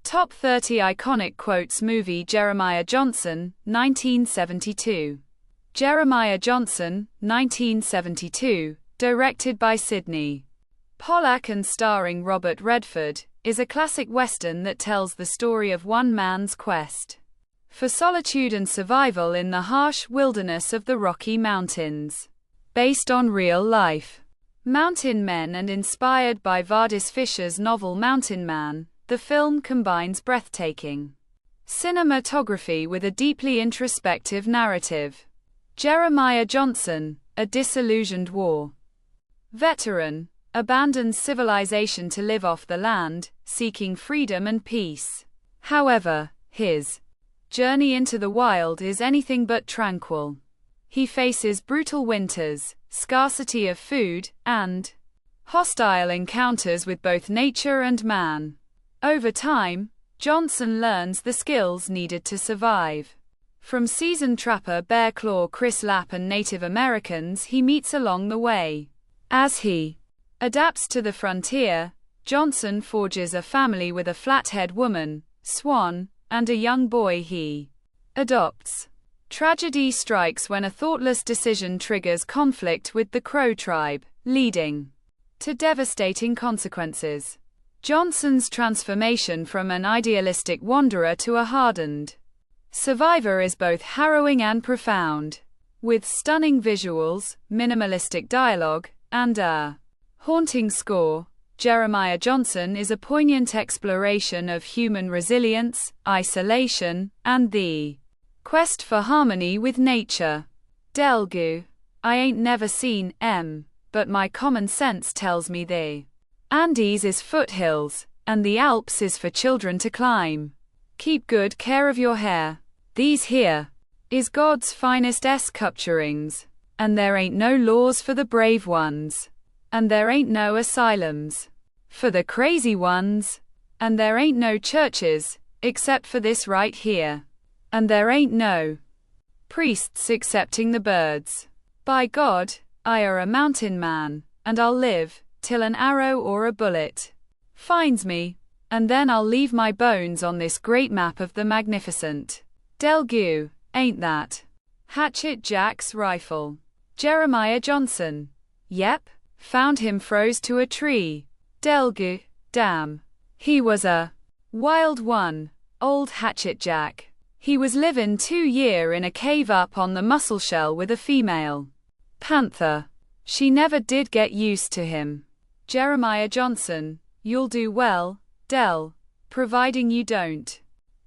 Top 30 Iconic Quotes Movie Jeremiah Johnson, 1972. Jeremiah Johnson, 1972, directed by Sidney Pollack and starring Robert Redford, is a classic western that tells the story of one man's quest for solitude and survival in the harsh wilderness of the Rocky Mountains. Based on real life mountain men and inspired by Vardis Fisher's novel Mountain Man, the film combines breathtaking cinematography with a deeply introspective narrative. Jeremiah Johnson, a disillusioned war veteran, abandons civilization to live off the land, seeking freedom and peace. However, his journey into the wild is anything but tranquil. He faces brutal winters, scarcity of food, and hostile encounters with both nature and man. Over time, Johnson learns the skills needed to survive. From seasoned trapper Bear Claw Chris Lapp and Native Americans he meets along the way. As he adapts to the frontier, Johnson forges a family with a flathead woman, Swan, and a young boy he adopts. Tragedy strikes when a thoughtless decision triggers conflict with the Crow tribe, leading to devastating consequences. Johnson's transformation from an idealistic wanderer to a hardened survivor is both harrowing and profound. With stunning visuals, minimalistic dialogue, and a haunting score, Jeremiah Johnson is a poignant exploration of human resilience, isolation, and the quest for harmony with nature. Delgu. I ain't never seen but my common sense tells me the Andes is foothills, and the Alps is for children to climb. Keep good care of your hair. These here is God's finest sculpturings, and there ain't no laws for the brave ones, and there ain't no asylums for the crazy ones, and there ain't no churches, except for this right here, and there ain't no priests excepting the birds. By God, I are a mountain man, and I'll live till an arrow or a bullet finds me, and then I'll leave my bones on this great map of the magnificent Delgu, ain't that Hatchet Jack's rifle? Jeremiah Johnson. Yep, found him froze to a tree. Delgu, damn. He was a wild one, old Hatchet Jack. He was livin' 2 year in a cave up on the Musselshell with a female panther. She never did get used to him. Jeremiah Johnson. You'll do well, Del, providing you don't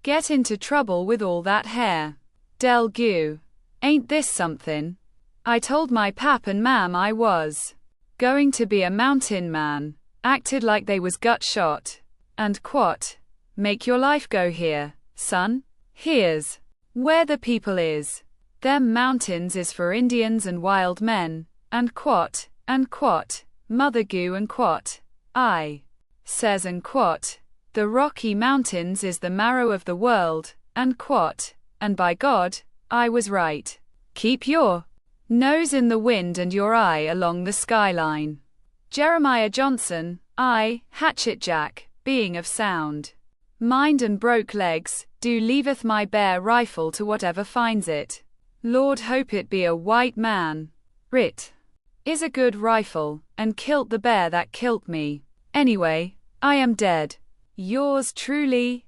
get into trouble with all that hair. Delgu. Ain't this something? I told my pap and mam I was going to be a mountain man, acted like they was gut shot, and quot, make your life go here, son. Here's where the people is. Them mountains is for Indians and wild men, and quot, mother goo and quot, I says and quot, the Rocky Mountains is the marrow of the world, and quot, and by God, I was right. Keep your nose in the wind and your eye along the skyline. Jeremiah Johnson. I, Hatchet Jack, being of sound mind and broke legs, do leaveth my bare rifle to whatever finds it. Lord hope it be a white man. Rit is a good rifle, and kilt the bear that kilt me. Anyway, I am dead. Yours truly,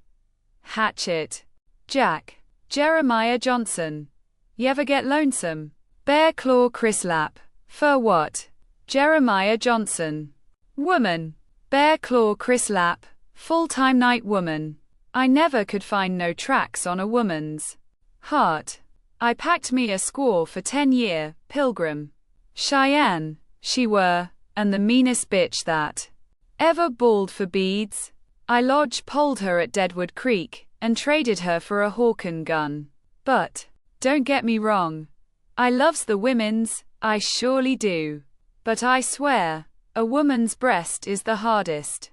Hatchet Jack. Jeremiah Johnson. Y'ever get lonesome? Bear Claw Chris Lapp. For what? Jeremiah Johnson. Woman. Bear Claw Chris Lapp. Full-time night woman. I never could find no tracks on a woman's heart. I packed me a squaw for 10 year, Pilgrim. Cheyenne, she were, and the meanest bitch that ever bawled for beads. I lodge-poled her at Deadwood Creek, and traded her for a Hawken gun. But, don't get me wrong, I loves the women's, I surely do. But I swear, a woman's breast is the hardest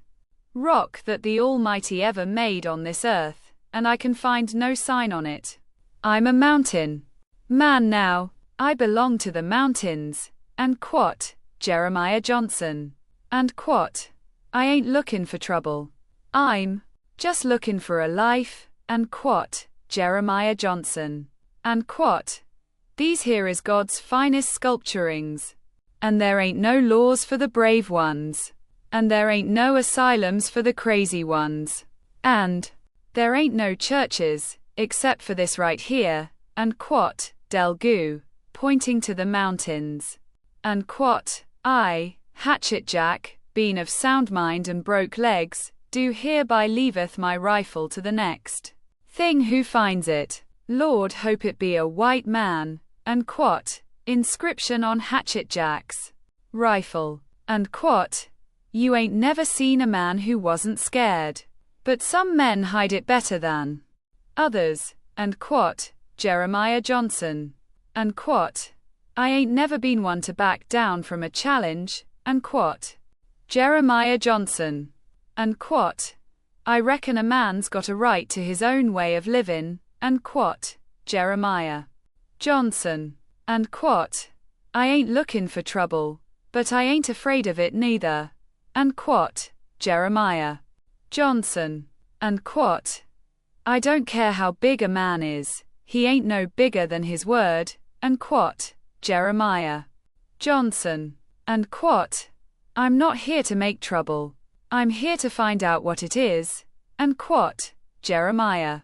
rock that the Almighty ever made on this earth, and I can find no sign on it. I'm a mountain man now, I belong to the mountains, and quot, Jeremiah Johnson. And quot, I ain't looking for trouble. I'm Just looking for a life, and quote, Jeremiah Johnson. And quote, these here is God's finest sculpturings. And there ain't no laws for the brave ones. And there ain't no asylums for the crazy ones. And there ain't no churches, except for this right here, and quote, Del Gu, pointing to the mountains. And quote, I, Hatchet Jack, being of sound mind and broke legs, do hereby leaveth my rifle to the next thing who finds it. Lord hope it be a white man, and quote, inscription on Hatchet Jack's rifle. And quote, you ain't never seen a man who wasn't scared. But some men hide it better than others, and quote, Jeremiah Johnson. And quote, I ain't never been one to back down from a challenge, and quote, Jeremiah Johnson. And quote, I reckon a man's got a right to his own way of living, and quote, Jeremiah Johnson. And quote, I ain't looking for trouble, but I ain't afraid of it neither, and quote, Jeremiah Johnson. And quote, I don't care how big a man is, he ain't no bigger than his word, and quote, Jeremiah Johnson. And quote, I'm not here to make trouble, I'm here to find out what it is, and quote, Jeremiah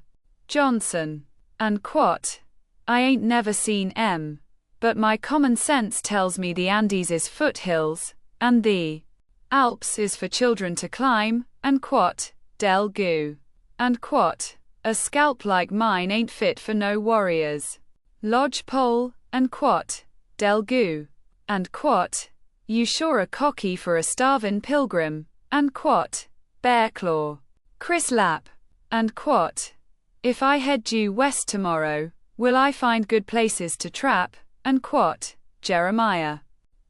Johnson. And quote, I ain't never seen but my common sense tells me the Andes is foothills, and the Alps is for children to climb, and quote, Del Gu. And quote, a scalp like mine ain't fit for no warrior's lodge pole, and quote, Del Gu. And quote, you sure are cocky for a starvin' pilgrim, and quote, Bear Claw. Chris Lapp. And quote, if I head due west tomorrow, will I find good places to trap, and quote, Jeremiah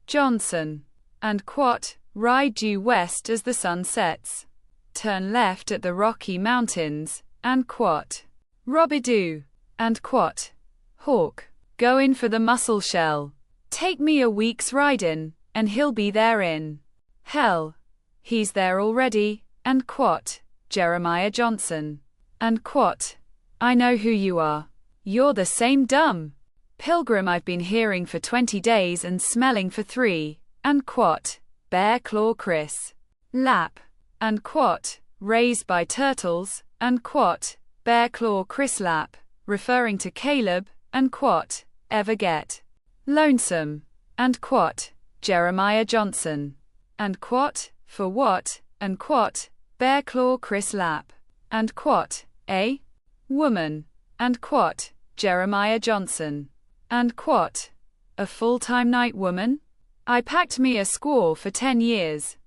Johnson. And quote, ride due west as the sun sets. Turn left at the Rocky Mountains, and quote, Robidoux. And quote, Hawk, go in for the mussel shell. Take me a week's riding, and he'll be there in hell. He's there already, and quote, Jeremiah Johnson. And quote, I know who you are. You're the same dumb pilgrim I've been hearing for 20 days and smelling for 3, and quote, Bear Claw Chris Lapp. And quote, raised by turtles, and quote, Bear Claw Chris Lapp, referring to Caleb, and quote, ever get lonesome, and quote, Jeremiah Johnson. And quote, for what, and quote, Bear Claw Chris Lapp. And quote, a woman, and quote, Jeremiah Johnson. And quote, a full-time night woman? I packed me a squaw for 10 years.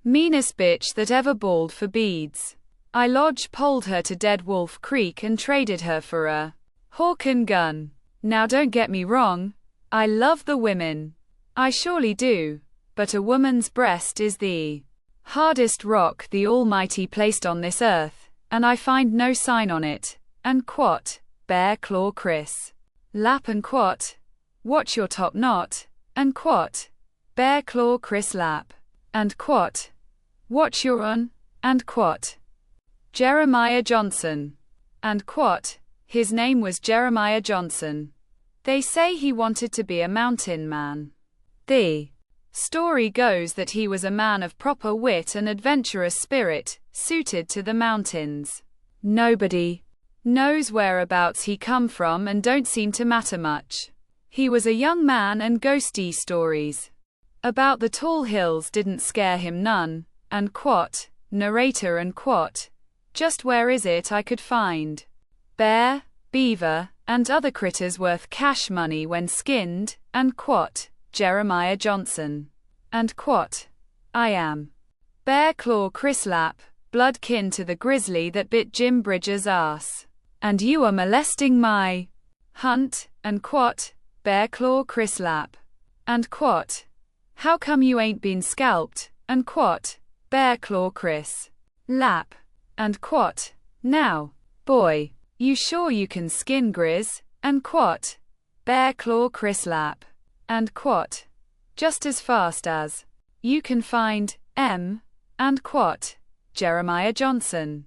Meanest bitch that ever bawled for beads. I lodge-poled her to Dead Wolf Creek and traded her for a hawk and gun. Now don't get me wrong, I love the women. I surely do. But a woman's breast is the hardest rock the Almighty placed on this earth, and I find no sign on it, and quote, Bear Claw Chris Lapp. And quote, watch your top knot, and quote, Bear Claw Chris Lapp. And quote, watch your and quote, Jeremiah Johnson. And quote, his name was Jeremiah Johnson. They say he wanted to be a mountain man. The story goes that he was a man of proper wit and adventurous spirit, suited to the mountains. Nobody knows whereabouts he come from and don't seem to matter much. He was a young man and ghosty stories about the tall hills didn't scare him none, and quote, narrator. And quote, just where is it I could find bear, beaver, and other critters worth cash money when skinned, and quote, Jeremiah Johnson. And quote, I am Bear Claw Chris Lapp, blood kin to the grizzly that bit Jim Bridger's ass. And you are molesting my hunt, and quote, Bear Claw Chris Lapp. And quote, how come you ain't been scalped, and quote, Bear Claw Chris Lapp. And quote, now, boy, you sure you can skin grizz, and quote, Bear Claw Chris Lapp. And quote, just as fast as you can find and quote, Jeremiah Johnson.